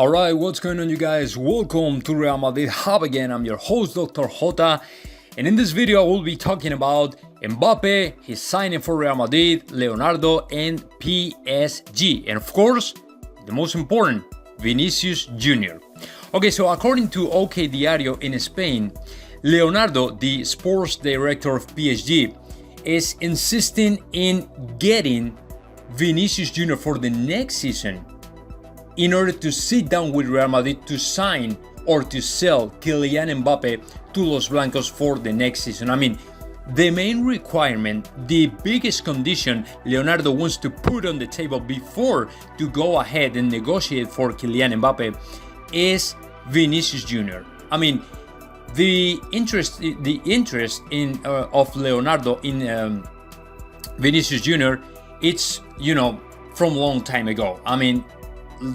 Alright, what's going on, you guys? Welcome to Real Madrid Hub again. I'm your host, Dr. Jota, and in this video I will be talking about Mbappe, his signing for Real Madrid, Leonardo, and PSG, and of course, the most important, Vinicius Jr. Okay, so according to OK Diario in Spain, Leonardo, the sports director of PSG, is insisting in getting Vinicius Jr. for the next season in order to sit down with Real Madrid to sign or to sell Kylian Mbappe to Los Blancos for the next season. I mean, the main requirement, the biggest condition Leonardo wants to put on the table before to go ahead and negotiate for Kylian Mbappe is Vinicius Jr. I mean, the interest in of Leonardo in Vinicius Jr. it's from a long time ago. I mean,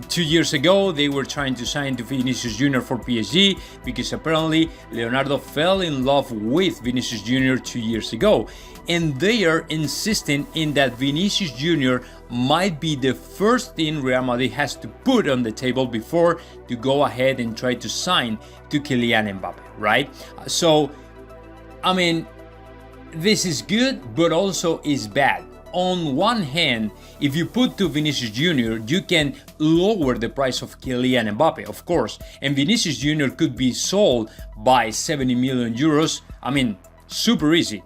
2 years ago, they were trying to sign to Vinicius Jr. for PSG because apparently Leonardo fell in love with Vinicius Jr. 2 years ago. And they are insisting in that Vinicius Jr. might be the first thing Real Madrid has to put on the table before to go ahead and try to sign to Kylian Mbappe, right? So, I mean, this is good, but also is bad. On one hand, if you put to Vinicius Jr., you can lower the price of Kylian Mbappe, of course, and Vinicius Jr. could be sold by 70 million euros. I mean, super easy.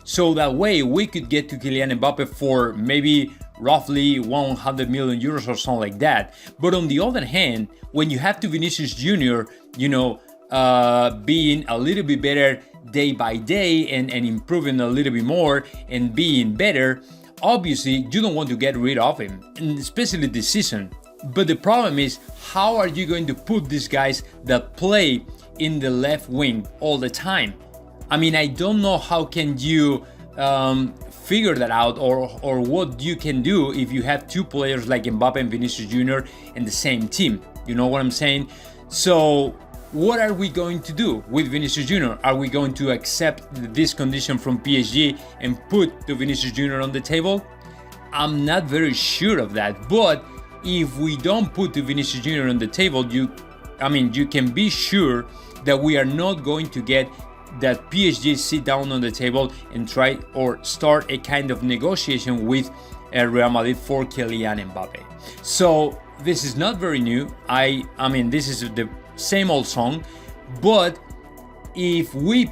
So that way we could get to Kylian Mbappe for maybe roughly 100 million euros or something like that. But on the other hand, when you have to Vinicius Jr., being a little bit better day by day and improving a little bit more and being better, obviously, you don't want to get rid of him, and especially this season. But the problem is, how are you going to put these guys that play in the left wing all the time? I mean, I don't know how can you figure that out, or what you can do if you have two players like Mbappe and Vinicius Jr. in the same team. You know what I'm saying? So, what are we going to do with Vinicius Jr.? Are we going to accept this condition from PSG and put the Vinicius Jr. on the table? I'm not very sure of that. But if we don't put the Vinicius Jr. on the table, you can be sure that we are not going to get that PSG sit down on the table and try or start a kind of negotiation with Real Madrid for Kylian Mbappe. So this is not very new. I mean, this is the same old song, but if we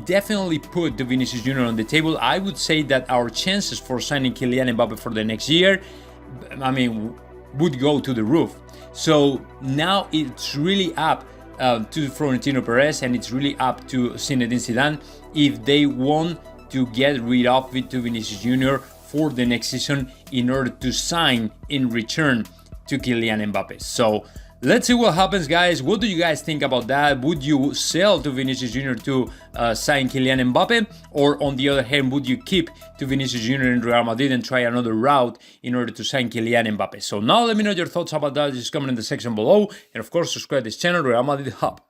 definitely put the Vinicius Jr. on the table, I would say that our chances for signing Kylian Mbappe for the next year, would go to the roof. So now it's really up to Florentino Perez, and it's really up to Zinedine Zidane if they want to get rid of Vinicius Jr. for the next season in order to sign in return to Kylian Mbappe. So let's see what happens, guys. What do you guys think about that? Would you sell to Vinicius Jr. to sign Kylian Mbappe? Or on the other hand, would you keep to Vinicius Jr. in Real Madrid and try another route in order to sign Kylian Mbappe? So now let me know your thoughts about that. Just comment in the section below. And of course, subscribe to this channel, Real Madrid Hub.